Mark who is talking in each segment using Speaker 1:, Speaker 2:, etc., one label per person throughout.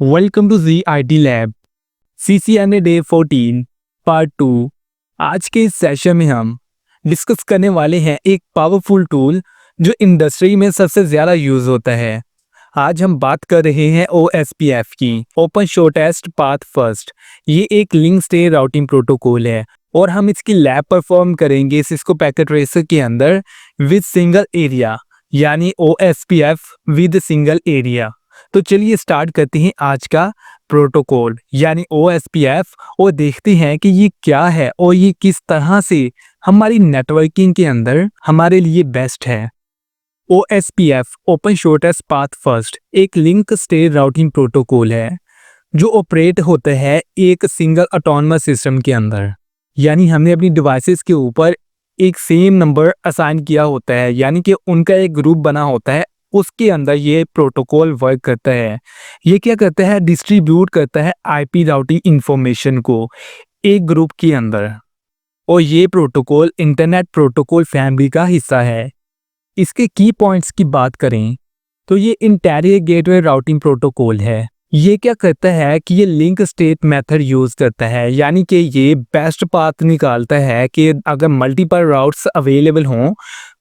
Speaker 1: Welcome to G I T lab CCNA day 14 part 2। आज के इस सेशन में हम डिस्कस करने वाले हैं एक पावरफुल टूल जो इंडस्ट्री में सबसे ज़्यादा यूज़ होता है। आज हम बात कर रहे हैं OSPF की, ओपन शॉर्टेस्ट पाथ फर्स्ट। ये एक लिंक स्टेट राउटिंग प्रोटोकॉल है और हम इसकी लैब परफॉर्म करेंगे सिस्को पैकेट ट्रेसर के अंदर विद सिंगल एरिया, यानी OSPF विद सिंगल एरिया। तो चलिए स्टार्ट करते हैं आज का प्रोटोकॉल यानी OSPF और देखते हैं कि ये क्या है और ये किस तरह से हमारी नेटवर्किंग के अंदर हमारे लिए बेस्ट है। OSPF open shortest path first एक लिंक स्टेट राउटिंग प्रोटोकॉल है जो ऑपरेट होता है एक सिंगल ऑटोनमस सिस्टम के अंदर, यानी हमने अपनी डिवाइसेस के ऊपर एक सेम नंबर असाइन किया होता है, यानी कि उनका एक ग्रुप बना होता है, उसके अंदर ये प्रोटोकॉल वर्क करता है। ये क्या करता है, डिस्ट्रीब्यूट करता है आईपी राउटिंग इंफॉर्मेशन को एक ग्रुप के अंदर, और ये प्रोटोकॉल इंटरनेट प्रोटोकॉल फैमिली का हिस्सा है। इसके की पॉइंट्स की बात करें तो ये इंटीरियर गेटवे राउटिंग प्रोटोकॉल है। ये क्या करता है कि ये लिंक स्टेट मेथड यूज करता है, यानी कि ये बेस्ट पाथ निकालता है कि अगर मल्टीपल राउट्स अवेलेबल हों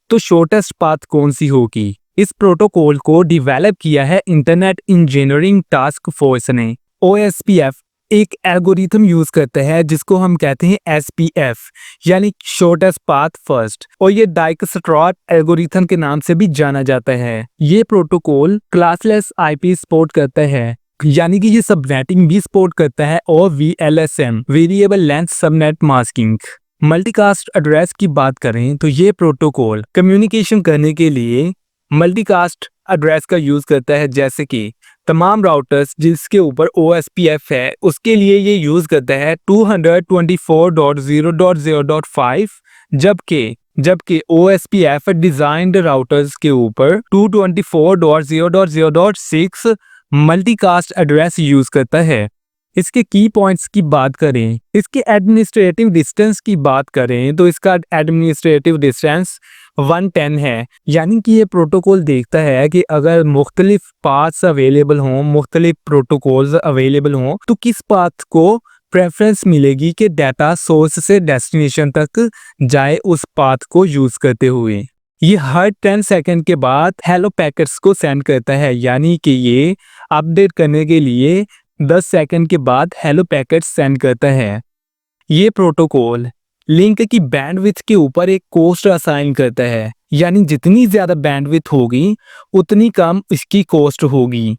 Speaker 1: तो शॉर्टेस्ट पाथ कौन सी होगी। इस प्रोटोकॉल को डेवलप किया है इंटरनेट इंजीनियरिंग टास्क फोर्स ने। OSPF एक एल्गोरिथम यूज करता है जिसको हम कहते हैं SPF यानी शॉर्टेस्ट पाथ फर्स्ट, और ये डाइकस्ट्रॉट एल्गोरिथम के नाम से भी जाना जाता है। ये प्रोटोकॉल क्लासलेस IP सपोर्ट करता है, यानी कि ये सबनेटिंग भी सपोर्ट करता है, और VLSM variable length subnet masking. Multicast address की बात करें तो ये प्रोटोकॉल कम्युनिकेशन करने के लिए मल्टीकास्ट एड्रेस का यूज करता है, जैसे कि तमाम राउटर्स जिसके ऊपर OSPF है उसके लिए ये यूज करता है 224.0.0.5, जबकि OSPF डिजाइंड राउटर्स के ऊपर 224.0.0.6 मल्टीकास्ट एड्रेस यूज करता है। इसके की पॉइंट्स की बात करें, इसके एडमिनिस्ट्रेटिव डिस्टेंस की बात करें तो इसका एडमिनिस्ट्रेटिव डिस्टेंस 110 है, यानी कि ये प्रोटोकॉल देखता है कि अगर मुख्तलिफ पाथ्स अवेलेबल हों, मुख्तलिफ प्रोटोकॉल्स अवेलेबल हों, तो किस पाथ को प्रेफरेंस मिलेगी कि डाटा सोर्स से डेस्टिनेशन तक जाए उस पाथ को यूज करते हुए। ये हर 10 सेकंड के बाद हेलो पैकेट्स को सेंड करता है, यानी कि ये अपडेट करने के लिए 10 सेकंड के बाद हेलो पैकेट सेंड करता है। ये प्रोटोकॉल लिंक की बैंडविड्थ के ऊपर एक कॉस्ट असाइन करता है, यानी जितनी ज़्यादा बैंडविड्थ होगी उतनी कम इसकी कॉस्ट होगी।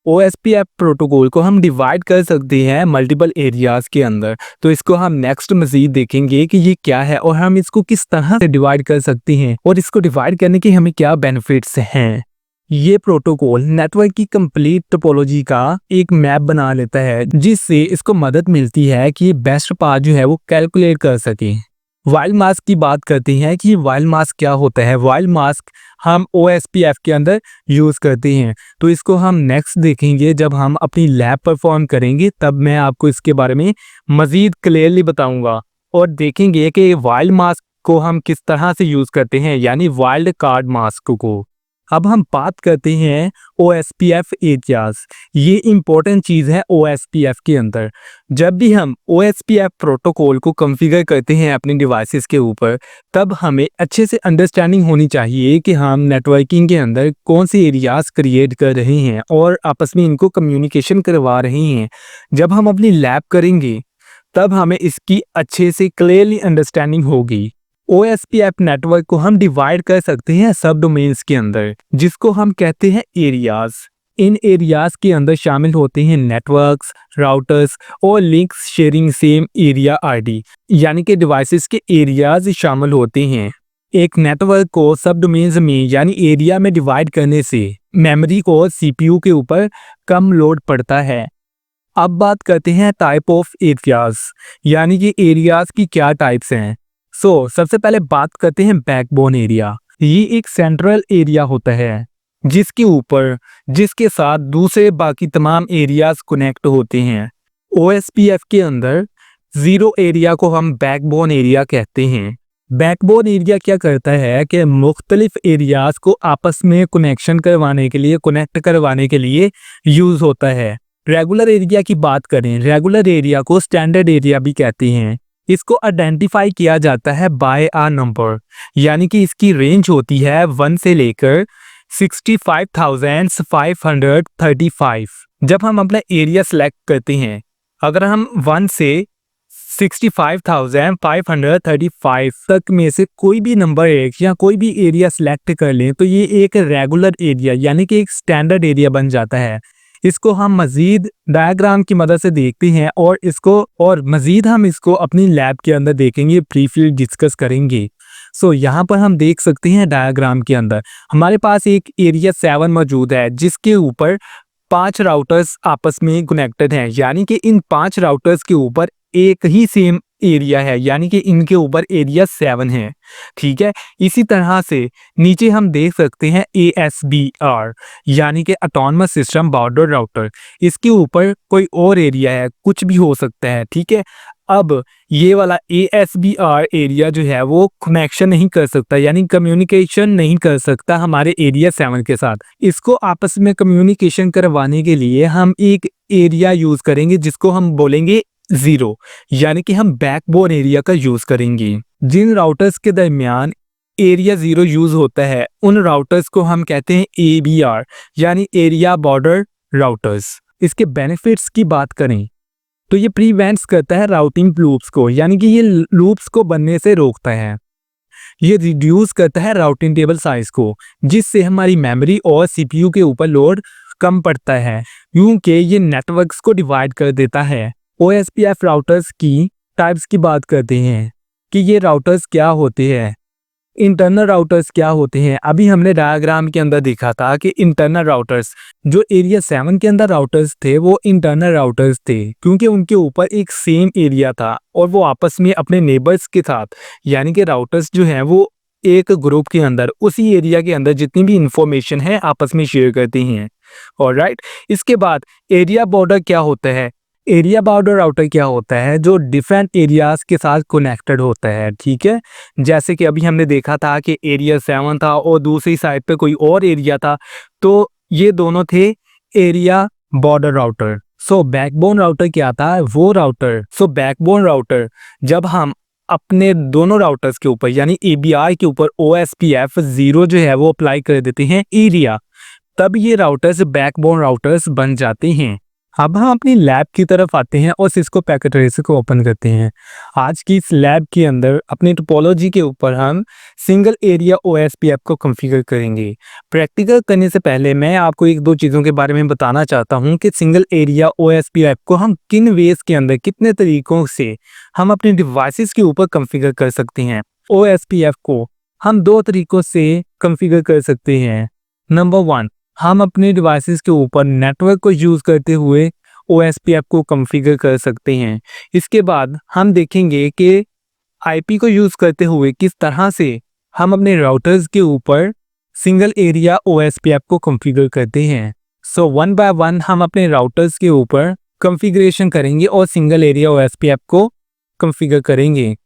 Speaker 1: OSPF प्रोटोकॉल को हम डिवाइड कर सकते हैं मल्टीपल एरियाज के अंदर, तो इसको हम नेक्स्ट मज़ीद देखेंगे कि ये क्या है और हम इसको किस तरह से डिवाइड कर सकते हैं और इसको डिवाइड करने के हमें क्या बेनिफिट्स हैं। ये प्रोटोकॉल नेटवर्क की कंप्लीट टोपोलॉजी का एक मैप बना लेता है, जिससे इसको मदद मिलती है कि बेस्ट पाथ जो है वो कैलकुलेट कर सके। वाइल्ड मास्क की बात करते हैं कि वाइल्ड मास्क क्या होता है। वाइल्ड मास्क हम OSPF के अंदर यूज करते हैं, तो इसको हम नेक्स्ट देखेंगे जब हम अपनी लैब परफॉर्म करेंगे, तब मैं आपको इसके बारे में मजीद क्लियरली बताऊंगा और देखेंगे कि वाइल्ड मास्क को हम किस तरह से यूज करते हैं, यानी वाइल्ड कार्ड मास्क को। अब हम बात करते हैं OSPF एरियाज। ये इंपॉर्टेंट चीज़ है OSPF के अंदर। जब भी हम OSPF प्रोटोकॉल को कॉन्फ़िगर करते हैं अपने डिवाइसेस के ऊपर, तब हमें अच्छे से अंडरस्टैंडिंग होनी चाहिए कि हम नेटवर्किंग के अंदर कौन से एरियाज क्रिएट कर रहे हैं और आपस में इनको कम्युनिकेशन करवा रहे हैं। जब हम अपनी लैब करेंगे तब हमें इसकी अच्छे से क्लियरली अंडरस्टैंडिंग होगी। OSPF नेटवर्क को हम डिवाइड कर सकते हैं सब डोमेन्स के अंदर, जिसको हम कहते हैं एरियाज। इन एरियाज के अंदर शामिल होते हैं नेटवर्क्स, राउटर्स और links sharing same area ID, यानी कि डिवाइसेस के एरियाज शामिल होते हैं। एक नेटवर्क को सब डोमेन्स में यानी एरिया में डिवाइड करने से मेमोरी को CPU के ऊपर कम लोड पड़ता है। अब बात करते हैं टाइप ऑफ एरियाज, यानी कि एरियाज की क्या टाइप्स हैं। सबसे पहले बात करते हैं बैकबोन एरिया। ये एक सेंट्रल एरिया होता है जिसके साथ दूसरे बाकी तमाम एरियाज कनेक्ट होते हैं। OSPF के अंदर जीरो एरिया को हम बैकबोन एरिया कहते हैं। बैकबोन एरिया क्या करता है कि मुख्तलिफ एरियाज को आपस में कनेक्ट करवाने के लिए यूज होता है। रेगुलर एरिया की बात करें, रेगुलर एरिया को स्टैंडर्ड एरिया भी कहते हैं। इसको आइडेंटिफाई किया जाता है बाय अ नंबर, यानी कि इसकी रेंज होती है 1 से लेकर 65,535। जब हम अपना एरिया सेलेक्ट करते हैं, अगर हम 1 से 65,535 तक में से कोई भी नंबर एक या कोई भी एरिया सेलेक्ट कर लें तो ये एक रेगुलर एरिया यानी कि एक स्टैंडर्ड एरिया बन जाता है। इसको हम मजीद डायग्राम की मदद से देखते हैं और मजीद हम इसको अपनी लैब के अंदर देखेंगे, ब्रीफली डिस्कस करेंगे। सो यहाँ पर हम देख सकते हैं डायग्राम के अंदर हमारे पास एक एरिया 7 मौजूद है जिसके ऊपर 5 राउटर्स आपस में कनेक्टेड हैं, यानी कि इन 5 राउटर्स के ऊपर एक ही सेम एरिया है, यानी कि इनके ऊपर एरिया 7 है। ठीक है, इसी तरह से नीचे हम देख सकते हैं ASBR यानी कि ऑटोनमस सिस्टम बॉर्डर राउटर, इसके ऊपर कोई और एरिया है, कुछ भी हो सकता है। ठीक है, अब ये वाला ASBR एरिया जो है वो कनेक्शन नहीं कर सकता, यानी कम्युनिकेशन नहीं कर सकता हमारे एरिया 7 के साथ। इसको आपस में कम्युनिकेशन करवाने के लिए हम एक एरिया यूज करेंगे जिसको हम बोलेंगे 0, यानी कि हम बैकबोन एरिया का यूज करेंगे। जिन राउटर्स के दरमियान एरिया 0 यूज होता है उन राउटर्स को हम कहते हैं ABR यानी एरिया बॉर्डर राउटर्स। इसके बेनिफिट्स की बात करें तो ये प्रिवेंट्स करता है राउटिंग लूप्स को, यानी कि ये लूप्स को बनने से रोकता है। ये रिड्यूस करता है राउटिंग टेबल साइज को, जिससे हमारी मेमोरी और CPU के ऊपर लोड कम पड़ता है, क्योंकि ये नेटवर्क्स को डिवाइड कर देता है। OSPF राउटर्स की टाइप्स की बात करते हैं कि ये राउटर्स क्या होते हैं, इंटरनल राउटर्स क्या होते हैं। अभी हमने डायग्राम के अंदर देखा था कि इंटरनल राउटर्स जो एरिया 7 के अंदर राउटर्स थे वो इंटरनल राउटर्स थे, क्योंकि उनके ऊपर एक सेम एरिया था और वो आपस में अपने नेबर्स के साथ, यानी कि राउटर्स जो हैं वो एक ग्रुप के अंदर उसी एरिया के अंदर जितनी भी इंफॉर्मेशन है आपस में शेयर करती हैं। ऑलराइट, इसके बाद एरिया बॉर्डर क्या होता है। एरिया बॉर्डर राउटर क्या होता है, जो डिफरेंट एरियाज के साथ कनेक्टेड होता है। ठीक है, जैसे कि अभी हमने देखा था कि एरिया 7 था और दूसरी साइड पे कोई और एरिया था, तो ये दोनों थे एरिया बॉर्डर राउटर। सो बैकबोन राउटर क्या था, वो राउटर बैकबोन राउटर जब हम अपने दोनों राउटर्स के ऊपर यानी ABR के ऊपर OSPF 0 जो है वो अप्लाई कर देते हैं एरिया, तब ये राउटर्स बैकबोन राउटर्स बन जाते हैं। अब हम अपनी लैब की तरफ आते हैं और सिस्को पैकेट ट्रेसर को ओपन करते हैं। आज की इस लैब के अंदर अपनी टोपोलॉजी के ऊपर हम सिंगल एरिया OSPF को कॉन्फ़िगर करेंगे। प्रैक्टिकल करने से पहले मैं आपको एक दो चीज़ों के बारे में बताना चाहता हूं कि सिंगल एरिया OSPF को हम किन वेज के अंदर, कितने तरीकों से हम अपने डिवाइसेस के ऊपर कॉन्फ़िगर कर सकते हैं। OSPF को हम 2 तरीकों से कॉन्फ़िगर कर सकते हैं। नंबर 1, हम अपने डिवाइसेस के ऊपर नेटवर्क को यूज़ करते हुए OSPF को कॉन्फ़िगर कर सकते हैं। इसके बाद हम देखेंगे कि IP को यूज़ करते हुए किस तरह से हम अपने राउटर्स के ऊपर सिंगल एरिया OSPF को कॉन्फ़िगर करते हैं। सो 1 बाय 1 हम अपने राउटर्स के ऊपर कॉन्फ़िगरेशन करेंगे और सिंगल एरिया OSPF को कॉन्फ़िगर करेंगे।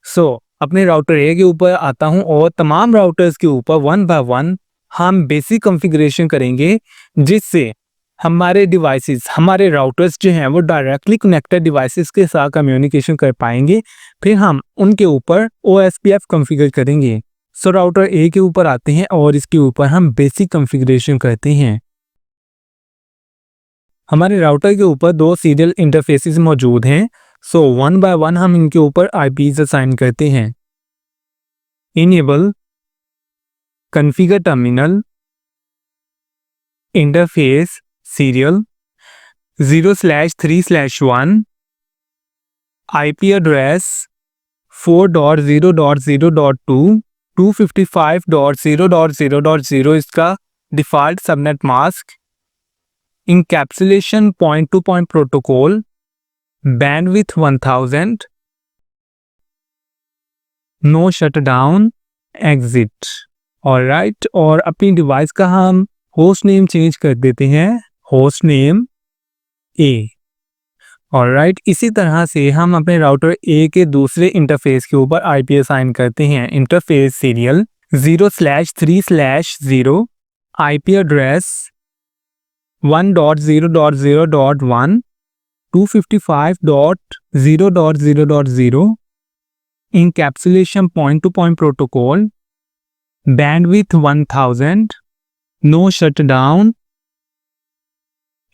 Speaker 1: सो अपने राउटर A के ऊपर आता हूं और तमाम राउटर्स के ऊपर 1 बाय 1 हम बेसिक कॉन्फ़िगरेशन करेंगे, जिससे हमारे डिवाइसेस, हमारे राउटर्स जो हैं वो डायरेक्टली कनेक्टेड डिवाइसेस के साथ कम्युनिकेशन कर पाएंगे। फिर हम उनके ऊपर OSPF कॉन्फ़िगर करेंगे। सो राउटर A के ऊपर आते हैं और इसके ऊपर हम बेसिक कॉन्फ़िगरेशन करते हैं। हमारे राउटर के ऊपर 2 सीरियल इंटरफेसेस मौजूद हैं। सो 1 बाय 1 हम इनके ऊपर IPs असाइन करते हैं। Enable configure terminal interface serial 0/3/1 IP address 4.0.0.2 255.0.0.0 इसका default subnet mask, encapsulation point to point protocol, bandwidth 1000, no shutdown, exit. Alright, और अपनी डिवाइस का हम होस्ट नेम चेंज कर देते हैं, होस्ट नेम A। ऑलराइट, इसी तरह से हम अपने राउटर A के दूसरे इंटरफेस के ऊपर IP असाइन करते हैं। Interface serial 0/3/0 IP address 1.0.0.1, 255.0.0.0, encapsulation point-to-point protocol, bandwidth 1000, no shutdown,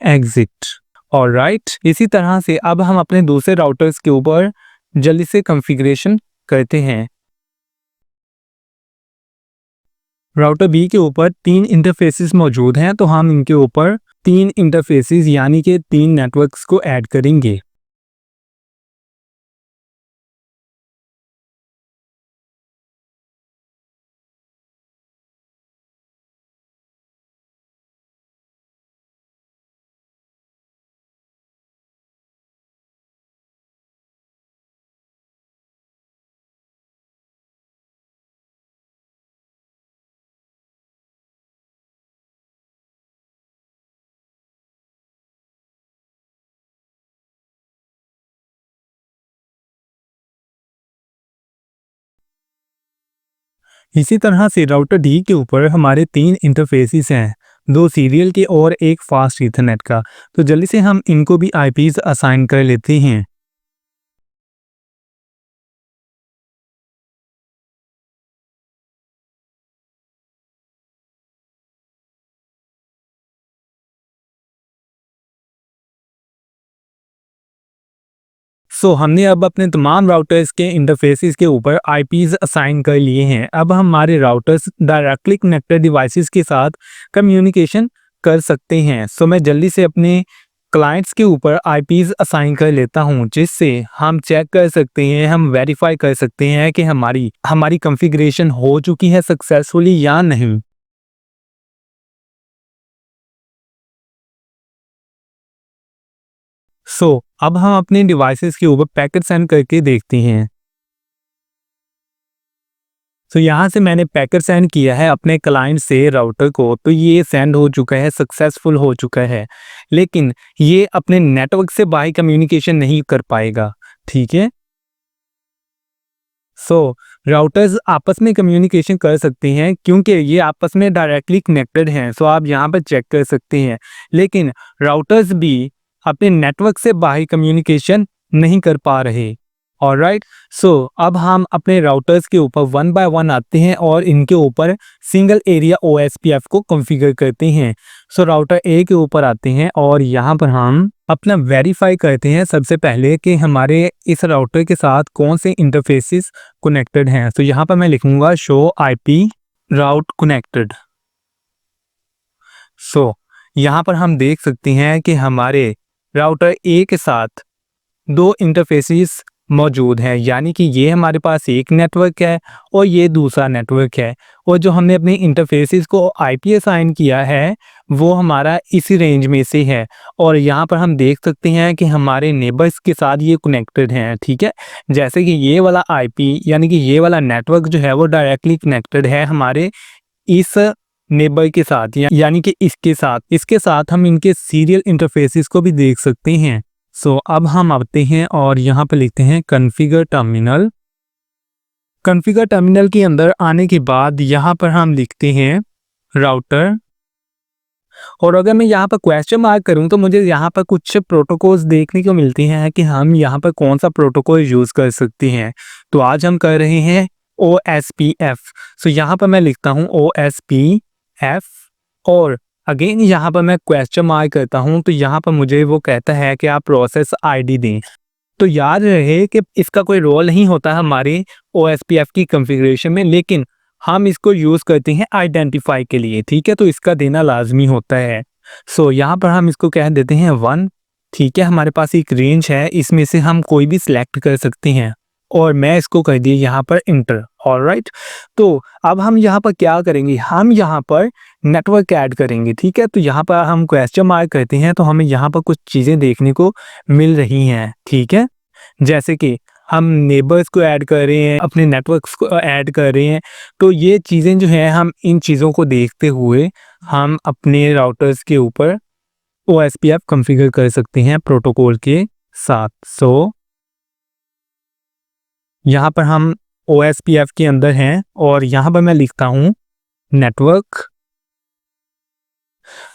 Speaker 1: exit। Alright, इसी तरह से अब हम अपने दूसरे राउटर्स के ऊपर जल्दी से कॉन्फ़िगरेशन करते हैं। राउटर बी के ऊपर 3 इंटरफेसेस मौजूद हैं, तो हम इनके ऊपर 3 इंटरफेसेस यानी कि 3 नेटवर्क्स को ऐड करेंगे। इसी तरह से राउटर डी के ऊपर हमारे 3 इंटरफेसेस हैं, 2 सीरियल के और एक फास्ट ईथरनेट का। तो जल्दी से हम इनको भी आईपीज असाइन कर लेते हैं। हमने अब अपने तमाम राउटर्स के इंटरफेसेस के ऊपर आईपीज असाइन कर लिए हैं। अब हमारे राउटर्स डायरेक्टली कनेक्टेड डिवाइसेस के साथ कम्युनिकेशन कर सकते हैं। मैं जल्दी से अपने क्लाइंट्स के ऊपर आईपीज असाइन कर लेता हूं, जिससे हम चेक कर सकते हैं, हम वेरीफाई कर सकते हैं कि हमारी कॉन्फ़िगरेशन हो चुकी है सक्सेसफुली या नहीं। अब हम अपने डिवाइसेस के ऊपर पैकेट सेंड करके देखते हैं। यहाँ से मैंने पैकेट सेंड किया है अपने क्लाइंट से राउटर को, तो ये सेंड हो चुका है, सक्सेसफुल हो चुका है। लेकिन ये अपने नेटवर्क से बाहर कम्युनिकेशन नहीं कर पाएगा, ठीक है। राउटर्स आपस में कम्युनिकेशन कर सकते हैं क्योंकि ये आपस में डायरेक्टली कनेक्टेड हैं। आप यहाँ पर चेक कर सकते हैं, लेकिन राउटर्स भी अपने नेटवर्क से बाहर कम्युनिकेशन नहीं कर पा रहे। ऑलराइट, अब हम अपने राउटर्स के ऊपर 1 बाय 1 आते हैं और इनके ऊपर सिंगल एरिया OSPF को कॉन्फ़िगर करते हैं। राउटर ए के ऊपर आते हैं और यहाँ पर हम अपना वेरीफाई करते हैं सबसे पहले कि हमारे इस राउटर के साथ कौन से इंटरफेसेस कनेक्टेड हैं। यहाँ पर मैं लिखूंगा शो IP राउट कनेक्टेड। यहाँ पर हम देख सकते हैं कि हमारे राउटर ए के साथ 2 इंटरफेसेस मौजूद हैं, यानी कि ये हमारे पास एक नेटवर्क है और ये दूसरा नेटवर्क है। और जो हमने अपने इंटरफेसेस को IP असाइन किया है वो हमारा इसी रेंज में से है। और यहाँ पर हम देख सकते हैं कि हमारे नेबर्स के साथ ये कनेक्टेड हैं, ठीक है। जैसे कि ये वाला IP यानी कि ये वाला नेटवर्क जो है वो डायरेक्टली कनेक्टेड है हमारे इस नेबर के साथ, यानी कि इसके साथ हम इनके सीरियल इंटरफेसेस को भी देख सकते हैं। अब हम आते हैं और यहाँ पे लिखते हैं कॉन्फ़िगर टर्मिनल। कॉन्फ़िगर टर्मिनल के अंदर आने के बाद यहाँ पर हम लिखते हैं राउटर। और अगर मैं यहाँ पर क्वेश्चन मार्क करूँ तो मुझे यहाँ पर कुछ प्रोटोकॉल्स देखने को मिलते हैं कि हम यहाँ पर कौन सा प्रोटोकॉल यूज़ कर सकते हैं। तो आज हम कर रहे हैं OSPF। यहाँ पर मैं लिखता हूँ OSPF और अगेन यहाँ पर मैं क्वेश्चन मार्क करता हूँ, तो यहाँ पर मुझे वो कहता है कि आप प्रोसेस ID दें। तो याद रहे कि इसका कोई रोल नहीं होता हमारे OSPF की कॉन्फ़िगरेशन में, लेकिन हम इसको यूज़ करते हैं आइडेंटिफाई के लिए, ठीक है। तो इसका देना लाजमी होता है। यहाँ पर हम इसको कह देते हैं 1, ठीक है। हमारे पास एक रेंज है, इसमें से हम कोई भी सिलेक्ट कर सकते हैं और मैं इसको कर दिए यहाँ पर इंटर। ऑलराइट, तो अब हम यहाँ पर क्या करेंगे, हम यहाँ पर नेटवर्क ऐड करेंगे, ठीक है। तो यहाँ पर हम क्वेश्चन मार्क करते हैं तो हमें यहाँ पर कुछ चीज़ें देखने को मिल रही हैं, ठीक है। जैसे कि हम नेबर्स को ऐड कर रहे हैं, अपने नेटवर्क्स को ऐड कर रहे हैं। तो ये चीज़ें जो हैं, हम इन चीज़ों को देखते हुए हम अपने राउटर्स के ऊपर OSPF कॉन्फ़िगर कर सकते हैं प्रोटोकॉल के साथ। यहाँ पर हम OSPF के अंदर हैं और यहाँ पर मैं लिखता हूँ नेटवर्क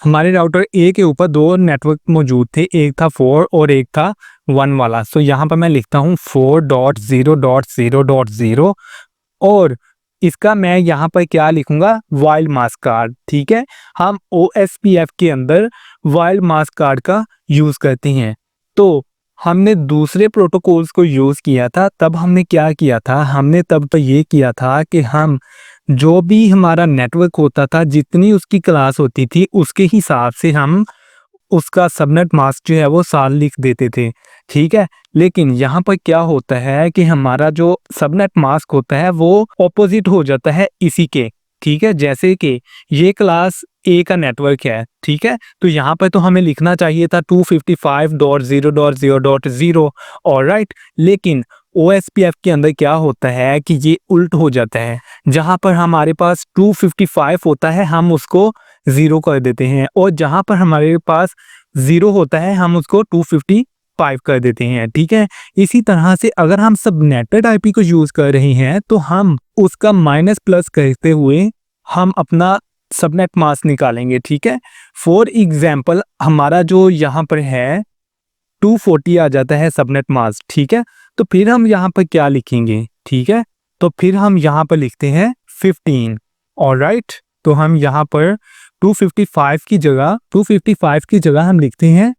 Speaker 1: हमारे राउटर ए के ऊपर दो नेटवर्क मौजूद थे, एक था 4 और एक था 1 वाला। सो यहाँ पर मैं लिखता हूँ 4.0.0.0 और इसका मैं यहाँ पर क्या लिखूंगा, वाइल्ड मास्क कार्ड। ठीक है, हम OSPF के अंदर वाइल्ड मास्क कार्ड का यूज करते हैं। तो हमने दूसरे प्रोटोकॉल्स को यूज किया था, तब हमने क्या किया था, हमने तब तो ये किया था कि हम जो भी हमारा नेटवर्क होता था, जितनी उसकी क्लास होती थी उसके हिसाब से हम उसका सबनेट मास्क जो है वो साल लिख देते थे। ठीक है, लेकिन यहाँ पर क्या होता है कि हमारा जो सबनेट मास्क होता है वो ऑपोजिट हो जाता है इसी के। ठीक है, जैसे कि ये क्लास ए का नेटवर्क है, ठीक है, तो यहाँ पर तो हमें लिखना चाहिए था 255.0.0.0 और राइट, लेकिन OSPF के अंदर क्या होता है कि ये उल्ट हो जाता है। जहाँ पर हमारे पास 255 होता है हम उसको 0 कर देते हैं, और जहाँ पर हमारे पास 0 होता है हम उसको 255 कर देते हैं। ठीक है, इसी तरह से अगर हम सबनेटेड IP को यूज कर रहे हैं तो हम उसका माइनस प्लस करते हुए हम अपना सबनेट मास्क निकालेंगे। ठीक है, फॉर एग्जाम्पल हमारा जो यहाँ पर है 240 आ जाता है सबनेट मास्क। ठीक है, तो फिर हम यहाँ पर क्या लिखेंगे, ठीक है, तो फिर हम यहाँ पर लिखते हैं 15। ऑलराइट, तो हम यहाँ पर 255 की जगह हम लिखते हैं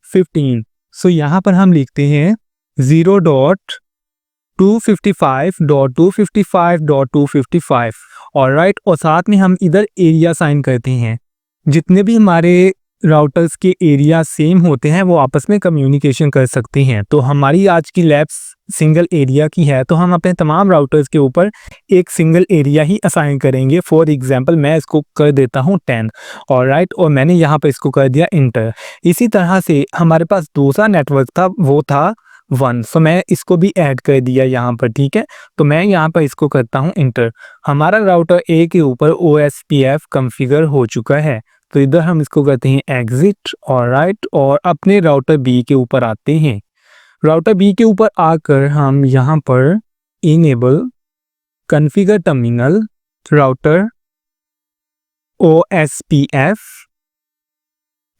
Speaker 1: 15। सो यहाँ पर हम लिखते हैं 0.255.255.255। ऑलराइट, और साथ में हम इधर एरिया साइन करते हैं। जितने भी हमारे राउटर्स के एरिया सेम होते हैं वो आपस में कम्युनिकेशन कर सकते हैं। तो हमारी आज की लैब्स सिंगल एरिया की है, तो हम अपने तमाम राउटर्स के ऊपर एक सिंगल एरिया ही असाइन करेंगे। फॉर एग्जांपल मैं इसको कर देता हूँ 10। ऑलराइट, और मैंने यहाँ पर इसको कर दिया इंटर। इसी तरह से हमारे पास दूसरा नेटवर्क था, वो था 1। सो मैं इसको भी ऐड कर दिया यहाँ पर। ठीक है, तो मैं यहाँ पर इसको करता हूँ इंटर। हमारा राउटर ए के ऊपर OSPF कॉन्फ़िगर हो चुका है, तो इधर हम इसको करते हैं एग्जिट। ऑलराइट, और अपने राउटर बी के ऊपर आते हैं। राउटर बी के ऊपर आकर हम यहाँ पर enable configure terminal router OSPF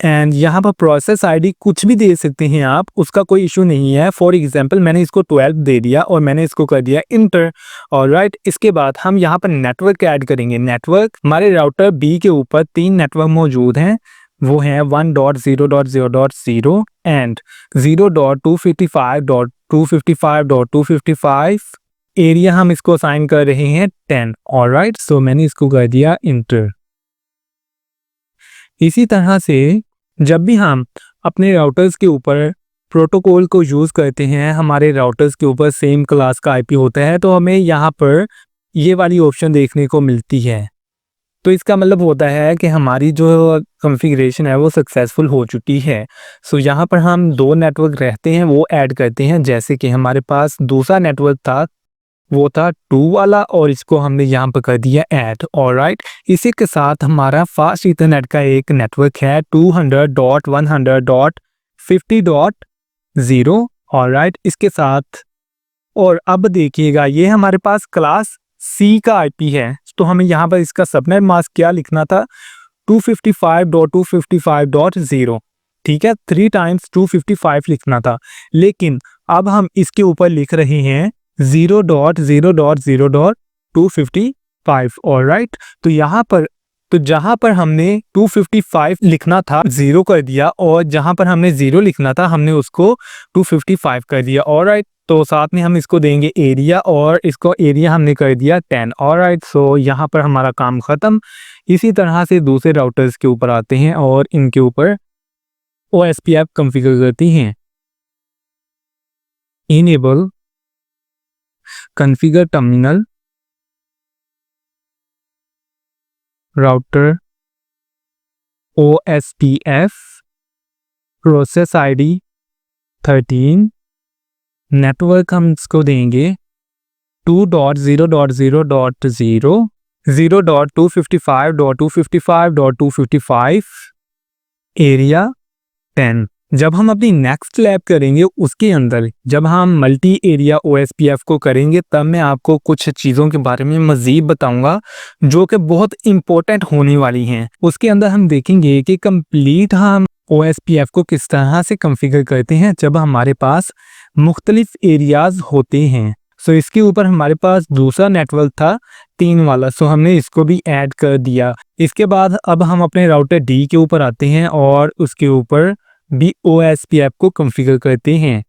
Speaker 1: and यहाँ पर प्रोसेस आईडी कुछ भी दे सकते हैं आप, उसका कोई इशू नहीं है। फॉर एग्जांपल मैंने इसको 12 दे दिया और मैंने इसको कर दिया इंटर। ऑलराइट, इसके बाद हम यहाँ पर नेटवर्क ऐड करेंगे। नेटवर्क हमारे राउटर बी के ऊपर 3 नेटवर्क मौजूद हैं, वो हैं 1.0.0.0 एंड 0.255.255.255। एरिया हम इसको असाइन कर रहे हैं 10। ऑलराइट, सो मैंने इसको कर दिया इंटर। इसी तरह से जब भी हम अपने राउटर्स के ऊपर प्रोटोकॉल को यूज़ करते हैं, हमारे राउटर्स के ऊपर सेम क्लास का IP होता है, तो हमें यहाँ पर ये वाली ऑप्शन देखने को मिलती है। तो इसका मतलब होता है कि हमारी जो कॉन्फ़िगरेशन है वो सक्सेसफुल हो चुकी है। सो यहाँ पर हम 2 नेटवर्क रहते हैं वो ऐड करते हैं। जैसे कि हमारे पास दूसरा नेटवर्क था, वो था 2 वाला, और इसको हमने यहाँ पर कर दिया ऐड। ऑलराइट, इसी के साथ हमारा फास्ट इथरनेट का एक नेटवर्क है 200.100.50.0। ऑलराइट, इसके साथ, और अब देखिएगा ये हमारे पास क्लास C का IP है, तो हमें यहाँ पर इसका सबनेट मास्क क्या लिखना था, 255.255.0। ठीक है, 3 टाइम्स 255 लिखना था, लेकिन अब हम इसके ऊपर लिख रहे हैं 0.0.0.255। ऑलराइट, तो यहाँ पर, तो जहाँ पर हमने 255 लिखना था 0 कर दिया, और जहाँ पर हमने 0 लिखना था हमने उसको 255 कर दिया। ऑलराइट, तो साथ में हम इसको देंगे एरिया, और इसको एरिया हमने कर दिया 10। ऑलराइट, सो यहाँ पर हमारा काम ख़त्म। इसी तरह से दूसरे राउटर्स के ऊपर आते हैं और इनके ऊपर OSPF कॉन्फ़िगर करती हैं। Enable configure terminal router OSPF process ID 13। Network हम इसको देंगे 2.0.0.0 0.255.255.255 एरिया 10। जब हम अपनी नेक्स्ट लैब करेंगे उसके अंदर जब हम मल्टी एरिया OSPF को करेंगे तब मैं आपको कुछ चीज़ों के बारे में मज़ीद बताऊंगा जो कि बहुत इम्पोर्टेंट होने वाली हैं। उसके अंदर हम देखेंगे कि कंप्लीट हम OSPF को किस तरह से कॉन्फ़िगर करते हैं जब हमारे पास मुख्तलिफ एरियाज़ होते हैं। सो इसके ऊपर हमारे पास दूसरा नेटवर्क था 3 वाला, सो हमने इसको भी ऐड कर दिया। इसके बाद अब हम अपने राउटर D के ऊपर आते हैं और उसके ऊपर भी OSPF को कॉन्फ़िगर करते हैं।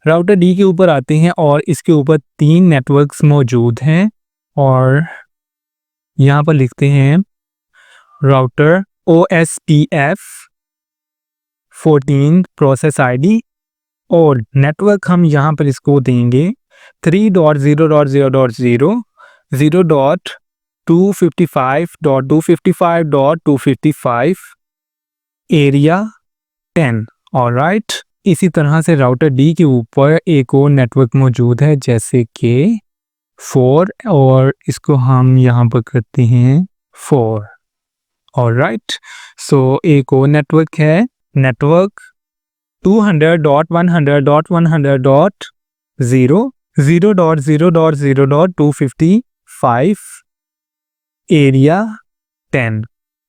Speaker 1: राउटर D के ऊपर आते हैं और इसके ऊपर 3 नेटवर्क्स मौजूद हैं और यहाँ पर लिखते हैं राउटर OSPF 14 प्रोसेस ID और नेटवर्क हम यहाँ पर इसको देंगे 3.0.0.0 0.255.255.255 एरिया 10। ऑलराइट, इसी तरह से राउटर D के ऊपर एक और नेटवर्क मौजूद है जैसे कि 4 और इसको हम यहाँ पर करते हैं 4। ऑलराइट, सो एक और नेटवर्क है नेटवर्क 200.100.100.0 0.0.0.255 एरिया 10।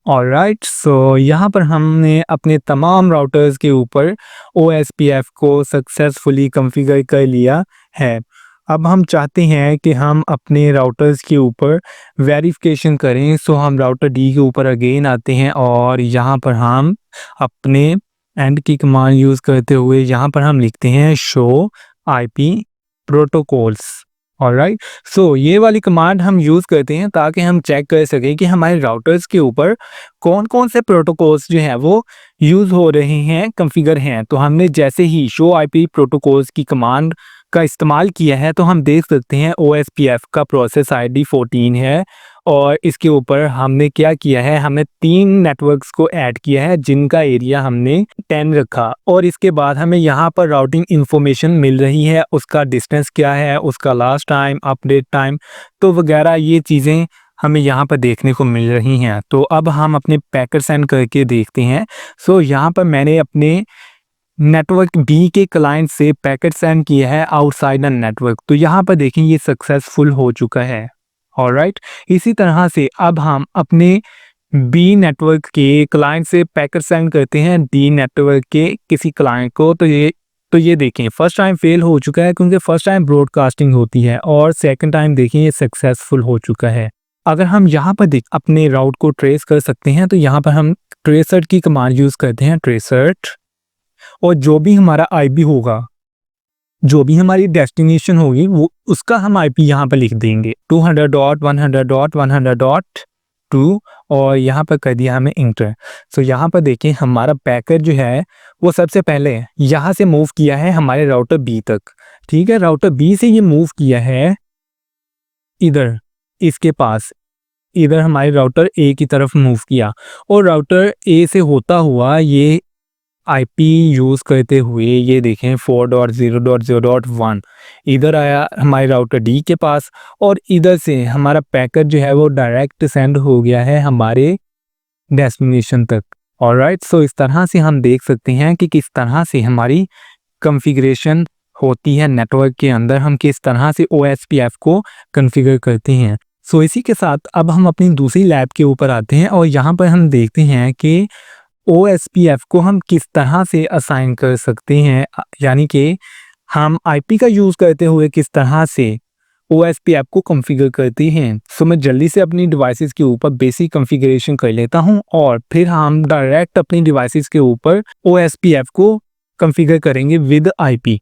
Speaker 1: ऑलराइट, सो यहाँ पर हमने अपने तमाम राउटर्स के ऊपर OSPF को सक्सेसफुली कॉन्फ़िगर कर लिया है। अब हम चाहते हैं कि हम अपने राउटर्स के ऊपर वेरिफिकेशन करें, सो हम राउटर D के ऊपर अगेन आते हैं और यहाँ पर हम अपने एंड की कमांड यूज़ करते हुए यहाँ पर हम लिखते हैं शो IP प्रोटोकॉल्स। ऑलराइट, सो ये वाली कमांड हम यूज़ करते हैं ताकि हम चेक कर सकें कि हमारे राउटर्स के ऊपर कौन कौन से प्रोटोकॉल्स जो हैं वो यूज़ हो रहे हैं, कॉन्फ़िगर हैं। तो हमने जैसे ही शो IP प्रोटोकॉल्स की कमांड का इस्तेमाल किया है तो हम देख सकते हैं OSPF का प्रोसेस ID 14 है और इसके ऊपर हमने क्या किया है, हमने 3 नेटवर्क्स को ऐड किया है जिनका एरिया हमने 10 रखा और इसके बाद हमें यहाँ पर राउटिंग इंफॉर्मेशन मिल रही है, उसका डिस्टेंस क्या है, उसका लास्ट टाइम, अपडेट टाइम तो वगैरह ये चीज़ें हमें यहाँ पर देखने को मिल रही हैं। तो अब हम अपने पैकेट सेंड करके देखते हैं। सो यहाँ पर मैंने अपने नेटवर्क B के क्लाइंट से पैकेट सेंड किया है आउटसाइड द नेटवर्क, तो यहाँ पर देखें ये सक्सेसफुल हो चुका है। ऑलराइट, इसी तरह से अब हम अपने B नेटवर्क के क्लाइंट से पैकेट सेंड करते हैं D नेटवर्क के किसी क्लाइंट को। तो ये देखें फर्स्ट टाइम फेल हो चुका है क्योंकि फर्स्ट टाइम ब्रॉडकास्टिंग होती है और सेकंड टाइम देखें ये सक्सेसफुल हो चुका है। अगर हम यहाँ पर अपने राउट को ट्रेस कर सकते हैं तो यहाँ पर हम ट्रेसर्ट की कमांड यूज़ करते हैं ट्रेसर्ट और जो भी हमारा IP होगा, जो भी हमारी डेस्टिनेशन होगी वो उसका हम IP यहाँ पर लिख देंगे 200.100.100.2 और यहाँ पर कर दिया हमें इंटर। सो यहाँ पर देखें हमारा पैकेट जो है वो सबसे पहले यहाँ से मूव किया है हमारे राउटर B तक। ठीक है, राउटर B से ये मूव किया है इधर इसके पास, इधर हमारे राउटर A की तरफ मूव किया और राउटर A से होता हुआ ये IP यूज़ करते हुए ये देखें 4.0.0.1 इधर आया हमारे राउटर D के पास और इधर से हमारा पैकेट जो है वो डायरेक्ट सेंड हो गया है हमारे डेस्टिनेशन तक। ऑलराइट, सो इस तरह से हम देख सकते हैं कि किस तरह से हमारी कॉन्फ़िगरेशन होती है नेटवर्क के अंदर, हम किस तरह से OSPF को कॉन्फ़िगर करते हैं। सो इसी के साथ अब हम अपनी दूसरी लैब के ऊपर आते हैं और यहाँ पर हम देखते हैं कि OSPF को हम किस तरह से असाइन कर सकते हैं, यानी कि हम IP का यूज़ करते हुए किस तरह से OSPF को कॉन्फ़िगर करते हैं। सो मैं जल्दी से अपनी डिवाइसेस के ऊपर बेसिक कॉन्फ़िगरेशन कर लेता हूं और फिर हम डायरेक्ट अपनी डिवाइसेस के ऊपर OSPF को कॉन्फ़िगर करेंगे विद IP।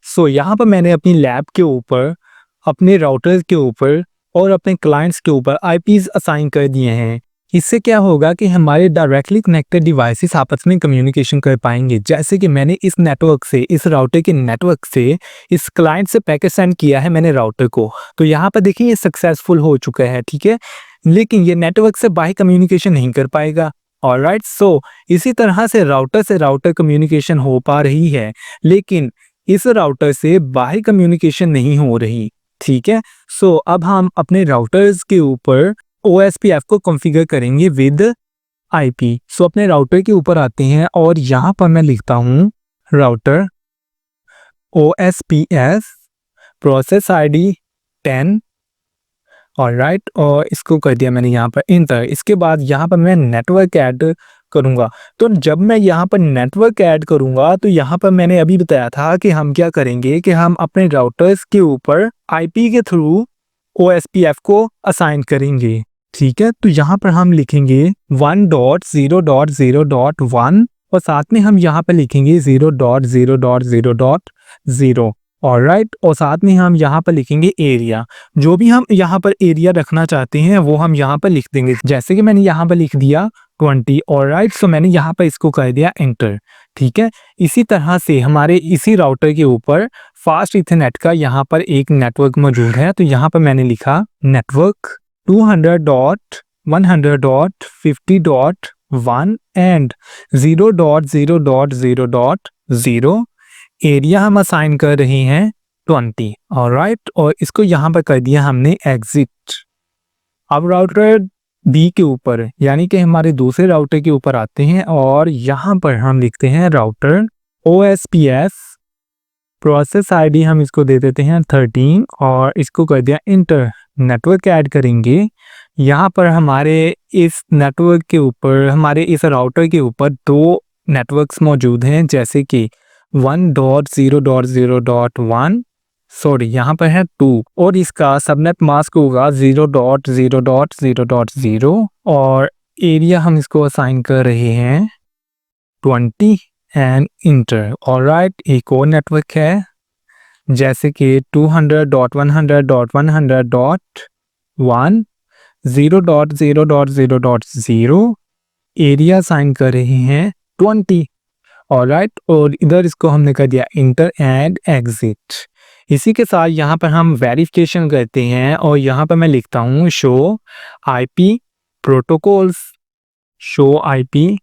Speaker 1: सो यहाँ पर मैंने अपनी लैब के ऊपर, अपने राउटर्स के ऊपर और अपने क्लाइंट्स के ऊपर IPs असाइन कर दिए हैं। इससे क्या होगा कि हमारे डायरेक्टली कनेक्टेड डिवाइसेस आपस में कम्युनिकेशन कर पाएंगे। जैसे कि मैंने इस नेटवर्क से, इस राउटर के नेटवर्क से इस क्लाइंट से पैकेट सेंड किया है मैंने राउटर को, तो यहाँ पर देखिए ये सक्सेसफुल हो चुका है, ठीक है। लेकिन ये नेटवर्क से बाहर कम्युनिकेशन नहीं कर पाएगा। ऑलराइट, सो इसी तरह से राउटर कम्युनिकेशन हो पा रही है, लेकिन इस राउटर से बाहर कम्युनिकेशन नहीं हो रही, ठीक है। सो अब हम अपने राउटर्स के ऊपर OSPF को कॉन्फ़िगर करेंगे विद IP। सो अपने राउटर के ऊपर आते हैं और यहाँ पर मैं लिखता हूँ router OSPF process ID 10। Alright, और इसको कर दिया मैंने यहाँ पर इंटर। इसके बाद यहाँ पर मैं नेटवर्क ऐड करूँगा। तो जब मैं यहाँ पर नेटवर्क ऐड करूँगा तो यहाँ पर मैंने अभी बताया था कि हम क्या करेंगे कि हम अपने राउटर्स के ऊपर IP के थ्रू OSPF को असाइन करेंगे, ठीक है। तो यहाँ पर हम लिखेंगे 1.0.0.1 और साथ में हम यहाँ पर लिखेंगे 0.0.0.0। ऑलराइट, और साथ में हम यहाँ पर लिखेंगे एरिया। जो भी हम यहाँ पर एरिया रखना चाहते हैं वो हम यहाँ पर लिख देंगे। जैसे कि मैंने यहाँ पर लिख दिया 20। ऑलराइट, सो मैंने यहाँ पर इसको कर दिया एंटर, ठीक है। इसी तरह से हमारे इसी राउटर के ऊपर फास्ट इथरनेट का यहाँ पर एक नेटवर्क मौजूद है। तो यहाँ पर मैंने लिखा नेटवर्क 200.100.50.1 एंड 0.0.0.0। एरिया हम असाइन कर रहे हैं 20। ऑलराइट, और इसको यहाँ पर कर दिया हमने एग्जिट। अब राउटर B के ऊपर यानी कि हमारे दूसरे राउटर के ऊपर आते हैं और यहाँ पर हम लिखते हैं राउटर OSPF प्रोसेस ID हम इसको दे देते हैं 13 और इसको कर दिया इंटर। नेटवर्क ऐड करेंगे। यहाँ पर हमारे इस नेटवर्क के ऊपर, हमारे इस राउटर के ऊपर दो नेटवर्क्स मौजूद हैं, जैसे कि 1.0.0.1, सॉरी यहाँ पर है 2, और इसका सबनेट मास्क होगा 0.0.0.0 और एरिया हम इसको असाइन कर रहे हैं 20 एंड इंटर। ऑलराइट, एक और नेटवर्क है जैसे कि 200.100.100.1 0.0.0.0 एरिया असाइन कर रहे हैं 20। ऑलराइट, और इधर इसको हमने कर दिया इंटर एंड एग्जिट। इसी के साथ यहाँ पर हम वेरिफिकेशन करते हैं और यहाँ पर मैं लिखता हूँ show IP protocols, show IP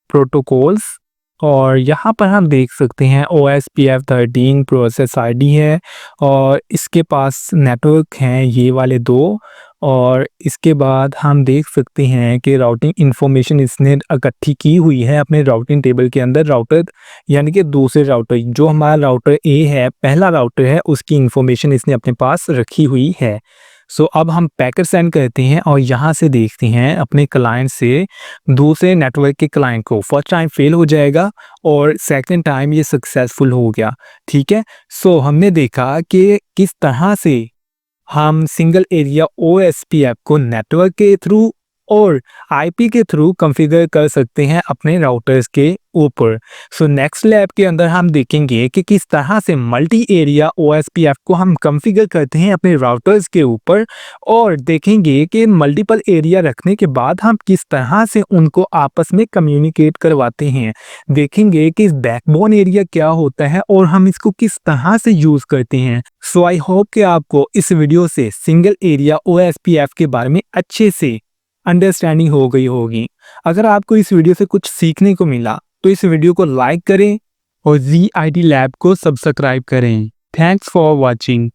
Speaker 1: protocols, और यहाँ पर हम देख सकते हैं OSPF 13 प्रोसेस ID है और इसके पास नेटवर्क हैं ये वाले दो, और इसके बाद हम देख सकते हैं कि राउटिंग इंफॉर्मेशन इसने इकट्ठी की हुई है अपने राउटिंग टेबल के अंदर। राउटर यानी कि दूसरे राउटर, जो हमारा राउटर A है, पहला राउटर है, उसकी इंफॉर्मेशन इसने अपने पास रखी हुई है। सो अब हम पैकेट सेंड करते हैं और यहाँ से देखते हैं अपने क्लाइंट से दूसरे नेटवर्क के क्लाइंट को। फर्स्ट टाइम फेल हो जाएगा और सेकंड टाइम ये सक्सेसफुल हो गया, ठीक है। सो हमने देखा कि किस तरह से हम सिंगल एरिया OSPF को नेटवर्क के थ्रू और IP के थ्रू कॉन्फ़िगर कर सकते हैं अपने राउटर्स के ऊपर। सो नेक्स्ट लैब के अंदर हम देखेंगे कि किस तरह से मल्टी एरिया OSPF को हम कॉन्फ़िगर करते हैं अपने राउटर्स के ऊपर, और देखेंगे कि मल्टीपल एरिया रखने के बाद हम किस तरह से उनको आपस में कम्युनिकेट करवाते हैं। देखेंगे कि इस बैकबोन एरिया क्या होता है और हम इसको किस तरह से यूज़ करते हैं। सो आई होप कि आपको इस वीडियो से सिंगल एरिया OSPF के बारे में अच्छे से अंडरस्टैंडिंग हो गई होगी। अगर आपको इस वीडियो से कुछ सीखने को मिला तो इस वीडियो को लाइक करें और ZIT लैब को सब्सक्राइब करें। Thanks for watching.